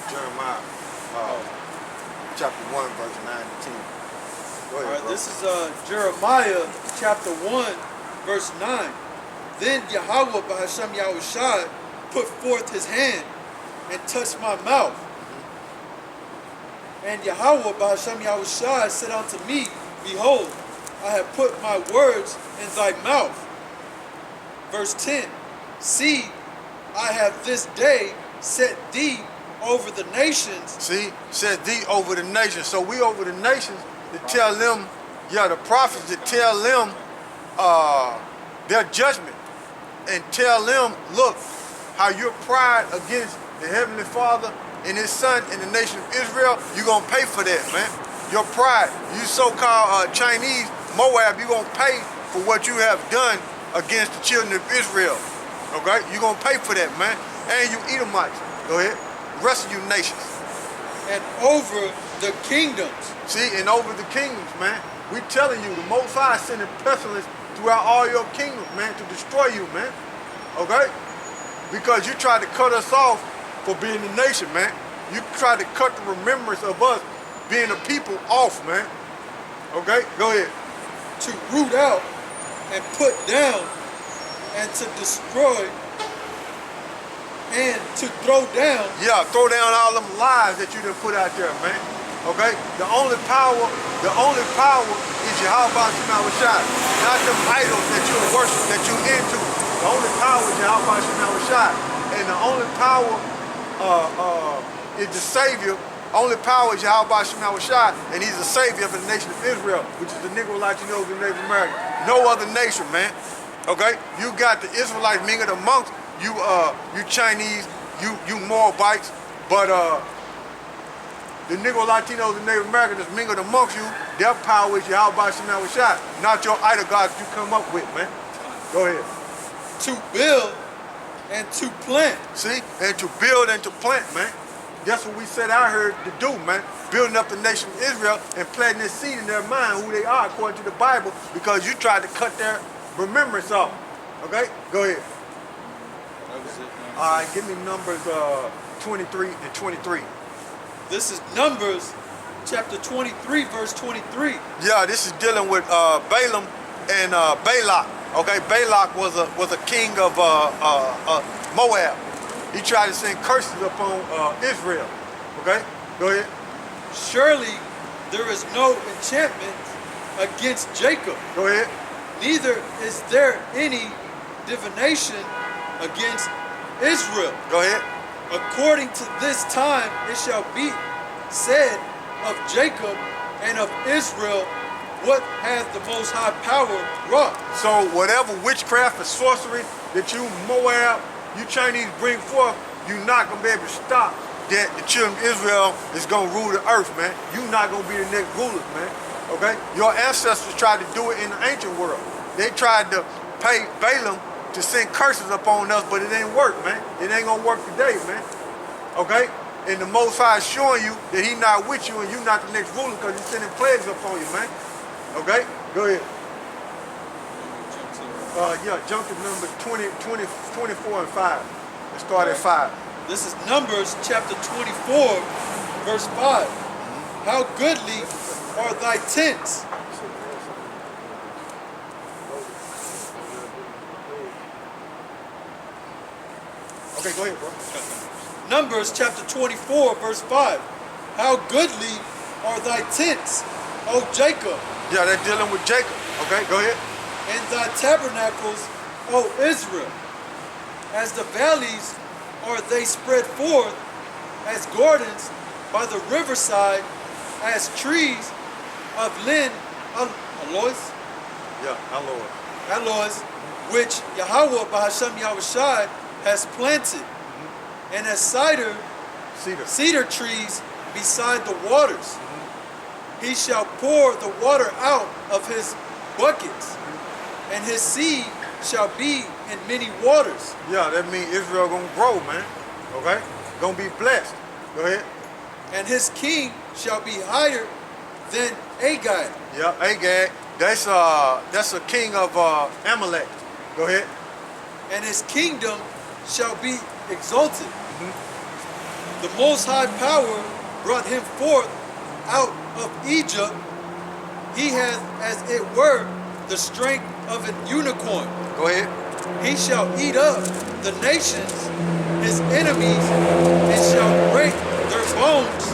Jeremiah chapter 1, verse 9 and 10. Go ahead, All right, bro. this is Jeremiah chapter 1, verse 9. Then Yahawah Bahasham Yahushai put forth his hand and touched my mouth. And Yahawah Bahasham Yahushai said unto me, Behold, I have put my words in thy mouth. Verse 10. See, I have this day set thee over the nations. See, set thee over the nations. So we over the nations to tell them, the prophets to tell them their judgment. And tell them, look, how your pride against the Heavenly Father and His Son and the nation of Israel, you're going to pay for that, man. Your pride, you so-called Chinese, Moab, you're going to pay for what you have done against the children of Israel. Okay? You're going to pay for that, man. And you Edomites. Go ahead. The rest of you nations. And over the kingdoms. See, and over the kingdoms, man. We telling you, the Most High is sending pestilence throughout all your kingdoms, man, to destroy you, man. Okay? Because you tried to cut us off for being a nation, man. You tried to cut the remembrance of us being a people off, man. Okay? Go ahead. To root out and put down and to destroy and to throw down. Yeah, throw down all them lies that you done put out there, man. Okay? The only power is Yahawah Shai, not them idols that you worship, that you into. The only power is Yahawah Shai. And the only power is the Savior. Only power is Yahawah Shai, and He's the Savior of the nation of Israel, which is the Negro Latinos and Native Americans. No other nation, man. Okay? You got the Israelites mingled amongst you, you Chinese, you Moabites, but the Negro Latinos and Native Americans that's mingled amongst you, their power is Yahawah Shai, not your idol gods you come up with, man. Go ahead. To build and to plant. See? And to build and to plant, man. That's what we set out here to do, man. Building up the nation of Israel and planting this seed in their mind who they are according to the Bible, because you tried to cut their remembrance off. Okay? Go ahead. That was it. All right, give me Numbers 23 and 23. This is Numbers chapter 23, verse 23. Yeah, this is dealing with Balaam and Balak. Okay, Balak was a king of Moab. He tried to send curses upon Israel. Okay, go ahead. Surely there is no enchantment against Jacob. Go ahead. Neither is there any divination against Israel. Go ahead. According to this time it shall be said of Jacob and of Israel, what hath the Most High power wrought? So whatever witchcraft or sorcery that you Moab, you Chinese bring forth, you're not going to be able to stop that the children of Israel is going to rule the earth, man. You're not going to be the next rulers, man. Okay? Your ancestors tried to do it in the ancient world. They tried to pay Balaam to send curses upon us, but it ain't work, man. It ain't going to work today, man. Okay? And the Most High is showing you that He's not with you and you're not the next ruler because He's sending plagues upon you, man. Okay? Go ahead. Yeah, jump to number 24 and 5. Let's start at 5. This is Numbers chapter 24, verse 5. How goodly are thy tents. Okay, go ahead, bro. Numbers chapter 24, verse 5. How goodly are thy tents, O Jacob. Yeah, they're dealing with Jacob. Okay, go ahead. And thy tabernacles, O Israel. As the valleys are they spread forth, as gardens by the riverside, as trees of aloes, which Yahawah Bahasham Yahushai has planted, and as cedar trees beside the waters. He shall pour the water out of his buckets, and his seed shall be in many waters. Yeah, that means Israel gonna grow, man. Okay? Gonna be blessed. Go ahead. And his king shall be higher than Agag. Yeah, Agag. That's a king of Amalek. Go ahead. And his kingdom shall be exalted. The Most High Power brought him forth out of Egypt. He has, as it were, the strength of an unicorn. Go ahead. He shall eat up the nations, his enemies, and shall break their bones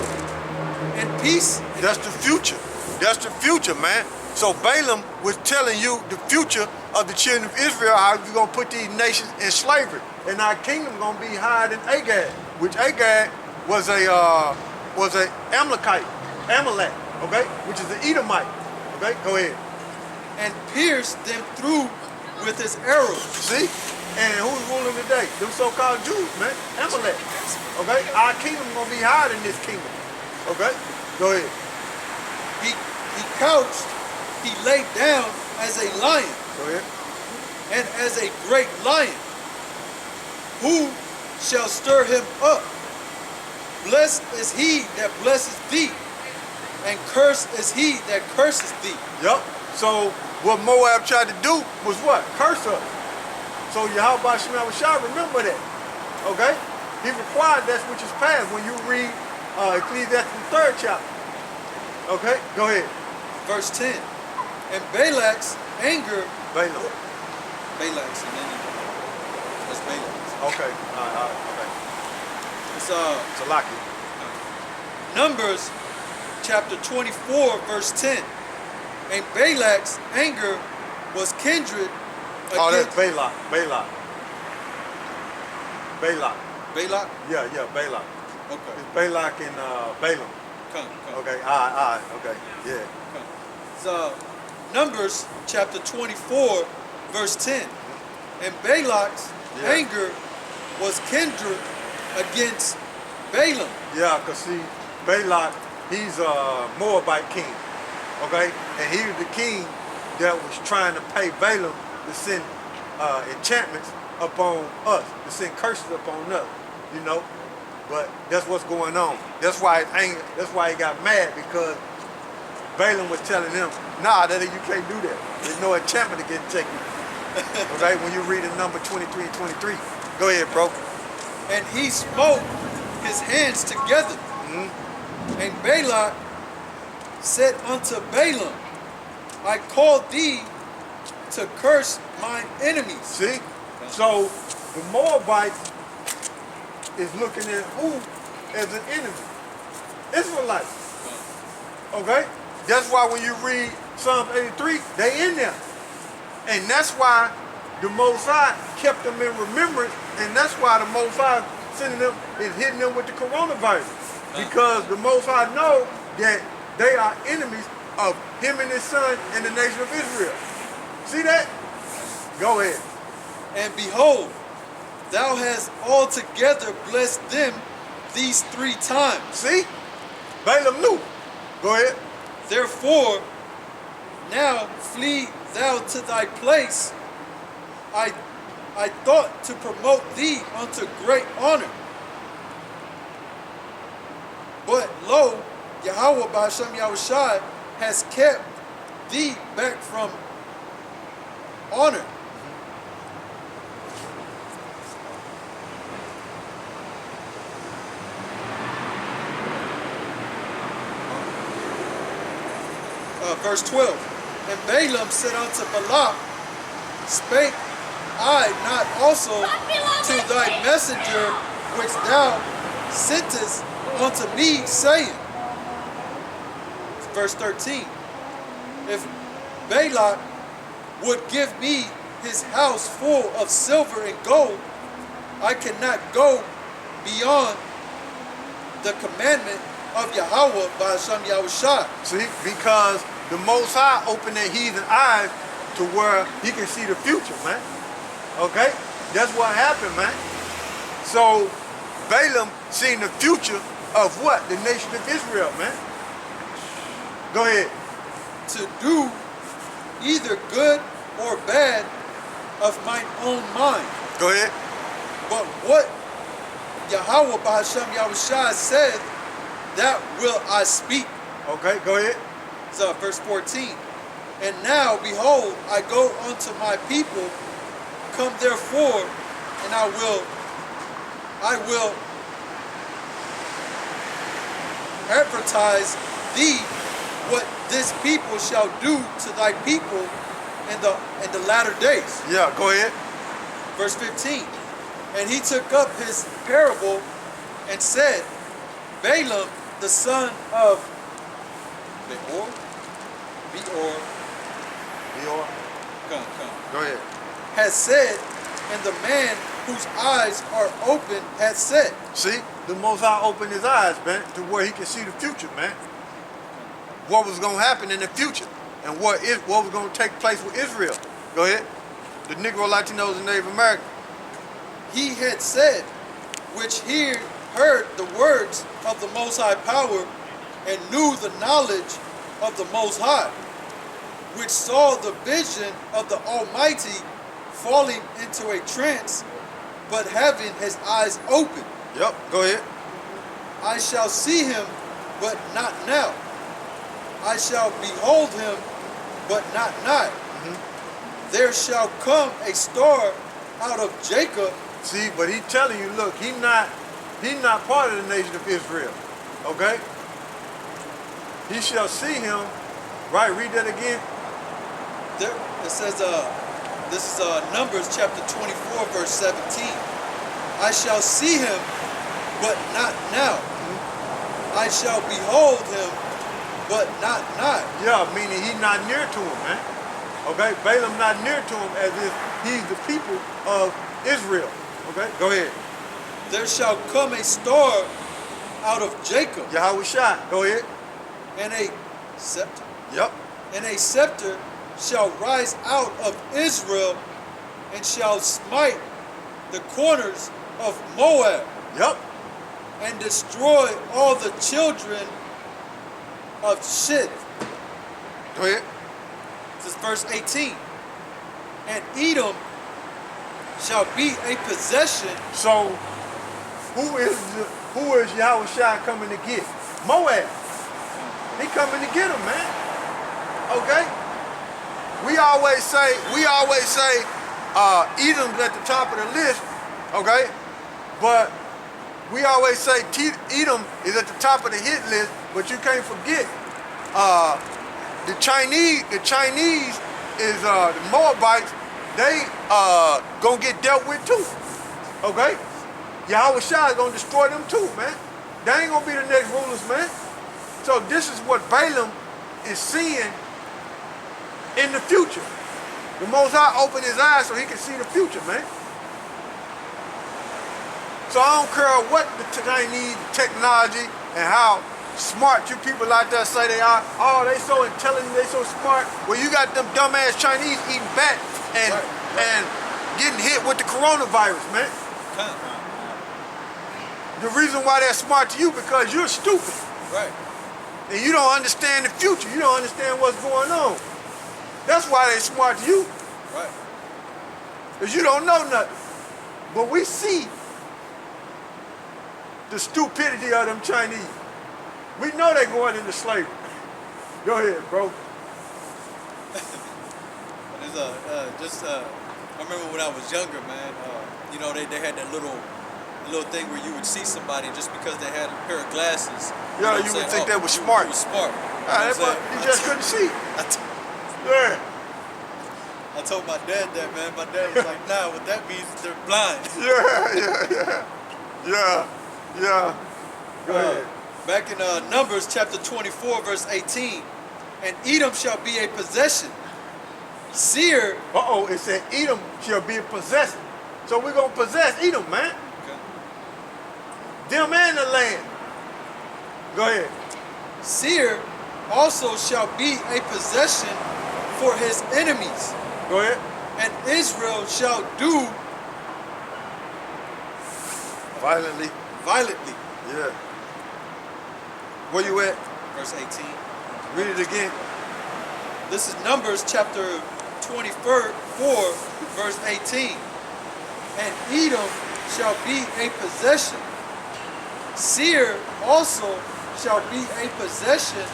in peace. That's the future. That's the future, man. So Balaam was telling you the future of the children of Israel, how you're going to put these nations in slavery. And our kingdom going to be higher than Agag, which Agag was a Amalek, okay, which is an Edomite. Okay, go ahead. And pierced them through with his arrows. See? And who's ruling today? Them so-called Jews, man. Amalek. Okay? Our kingdom gonna be higher than this kingdom. Okay? Go ahead. He couched, he laid down as a lion. Go ahead. And as a great lion. Who shall stir him up? Blessed is he that blesses thee, and cursed is he that curses thee. Yup. So what Moab tried to do was what? Curse us. So YAHAWASHI, remember that. Okay? He required that which is past when you read Ecclesiastes 3rd chapter. Okay? Go ahead. Verse 10. And Balak's anger. Balaam. Balak's and then that's Balak's. Okay. All right. Okay. It's Salaki. Numbers chapter 24, verse 10. And Balak's anger was kindred against... Oh, that's Balak. Balak. Balak? Yeah, Balak. Okay. It's Balak and Balaam. Come. Okay, all right, okay, yeah. Come. So, Numbers chapter 24, verse 10. And Balak's anger was kindred against Balaam. Yeah, because see, Balak, he's a Moabite king, okay? And he was the king that was trying to pay Balaam to send enchantments upon us, to send curses upon us, you know? But that's what's going on. That's why it's angry. That's why he got mad, because Balaam was telling him, nah, that you can't do that. There's no enchantment to get take you. Okay, when you read in number 23 and 23. Go ahead, bro. And he smote his hands together. And Balak said unto Balaam, I called thee to curse mine enemies. See? So the Moabites is looking at who as an enemy? Israelites. Okay? That's why when you read Psalm 83, they in there. And that's why the Most High kept them in remembrance, and that's why the Most High sending them is hitting them with the coronavirus. Because the Most High know that they are enemies of him and his son and the nation of Israel. See that? Go ahead. And behold, thou hast altogether blessed them these 3 times. See? Balaam knew. Go ahead. Therefore, now flee thou to thy place. I thought to promote thee unto great honor. But lo, Yahawah by Hashem Yahawashi has kept thee back from honor. Verse 12. And Balaam said unto Balak, spake I not also to thy messenger which thou sentest unto me, saying, verse 13, if Balak would give me his house full of silver and gold, I cannot go beyond the commandment of Yahawah by Hashem Yahawashi. See, because the Most High opened their heathen eyes to where he can see the future, man. Okay? That's what happened, man. So Balaam seen the future of what? The nation of Israel, man. Go ahead. To do either good or bad of mine own mind. Go ahead. But what Yahawah by Hashem Yahawashi said, that will I speak. Okay, go ahead. So verse 14. And now, behold, I go unto my people. Come therefore, and I will advertise thee what this people shall do to thy people in the latter days. Yeah, go ahead. Verse 15. And he took up his parable and said, Balaam, the son of Beor, come, Go ahead. has said, and the man whose eyes are open has said. See, the Most High opened his eyes, man, to where he can see the future, man. What was going to happen in the future, and what was going to take place with Israel. Go ahead. The Negro, Latinos, and Native Americans. He had said, which here heard the words of the Most High power, and knew the knowledge of the Most High, which saw the vision of the Almighty falling into a trance, but having his eyes open. Yep, go ahead. I shall see him, but not now. I shall behold him, but not nigh. There shall come a star out of Jacob. See, but he's telling you, look, he's not part of the nation of Israel. Okay? He shall see him. Right, read that again. There, it says, this is Numbers chapter 24, verse 17. I shall see him, but not now. I shall behold him, but not nigh. Yeah, meaning he's not near to him, man. Okay, Balaam not near to him as if he's the people of Israel. Okay, go ahead. There shall come a star out of Jacob. YAHAWASHI, go ahead. And a scepter. Yep. And a scepter shall rise out of Israel, and shall smite the corners of Moab. Yep. And destroy all the children of Shith. Go ahead. This is verse 18. And Edom shall be a possession. So, who is YAHAWASHI coming to get? Moab. He coming to get him, man. Okay. We always say Edom's at the top of the list. Okay, but we always say Edom is at the top of the hit list. But you can't forget the Chinese is the Moabites. They gonna get dealt with too. Okay, YAHAWASHI is gonna destroy them too, man. They ain't gonna be the next rulers, man. So this is what Balaam is seeing in the future. The Most High opened his eyes so he can see the future, man. So I don't care what the Chinese technology and how smart you people out there say they are. Oh, they so intelligent, they so smart. Well, you got them dumbass Chinese eating bat and getting hit with the coronavirus, man. The reason why they're smart to you because you're stupid. Right. And you don't understand the future. You don't understand what's going on. That's why they're smart to you. Right. Because you don't know nothing. But we see the stupidity of them Chinese. We know they're going into slavery. Go ahead, bro. I remember when I was younger, man, you know, they had that little thing where you would see somebody just because they had a pair of glasses. Yeah, you would think they were smart. You were smart. You just couldn't see. Yeah. I told my dad that, man. My dad was like, nah, what that means is they're blind. Yeah. Go ahead. Back in Numbers chapter 24, verse 18. And Edom shall be a possession. Seir. It said Edom shall be a possession. So we're going to possess Edom, man. Okay. Them and the land. Go ahead. Seir also shall be a possession for his enemies. Go ahead. And Israel shall do Violently. Yeah. Where you at? Verse 18. Read it again. This is Numbers chapter 24, verse 18. And Edom shall be a possession. Seir also shall be a possession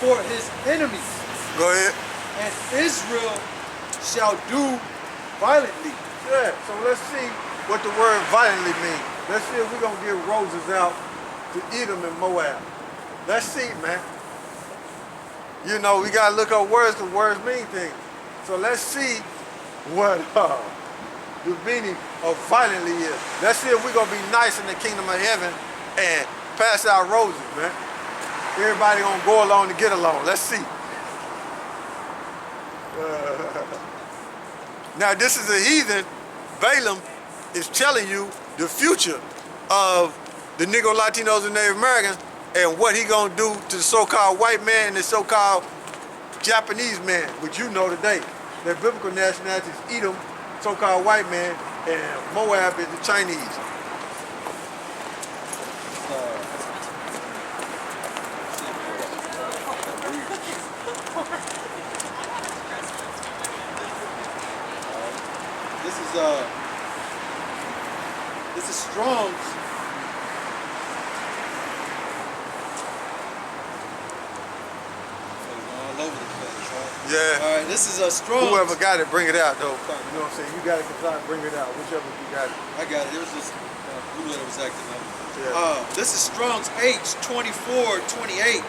for his enemies. Go ahead. And Israel shall do violently. Yeah, so let's see what the word violently means. Let's see if we're going to give roses out to Edom and Moab. Let's see, man. You know, we gotta look up words because words mean things. So let's see what the meaning of violently is. Let's see if we're gonna be nice in the kingdom of heaven and pass out roses, man. Everybody gonna go along to get along. Let's see. Now this is a heathen. Balaam is telling you the future of the Negro, Latinos, and Native Americans and what he gonna do to the so-called white man and the so-called Japanese man, which you know today. Their biblical nationality is Edom, so-called white man, and Moab is the Chinese. This is Strong's. All over the place, right? Yeah. All right, this is a Strong's. Whoever got it, bring it out, though. You know what I'm saying? You got it, comply, bring it out. Whichever you got it. I got it. It was just who that was acting up. Yeah. This is Strong's H2428.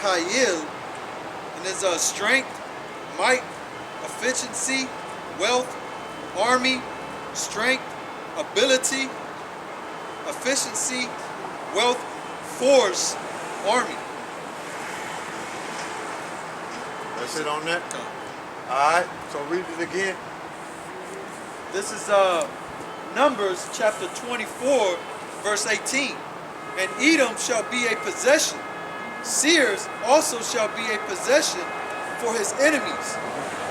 Hayil, and there's strength, might, efficiency, wealth, army, strength, ability, efficiency, wealth, force, army. That's it on that? Alright, so read it again. This is Numbers chapter 24, verse 18. And Edom shall be a possession. Sears also shall be a possession for his enemies,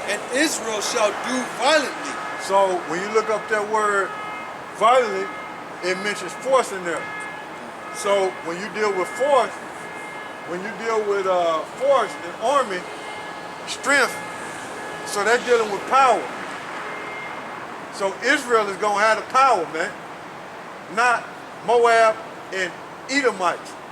and Israel shall do violently. So when you look up that word violently, it mentions force in there. So when you deal with force, force and army, strength, so they're dealing with power. So Israel is gonna have the power, man, not Moab and Edomites.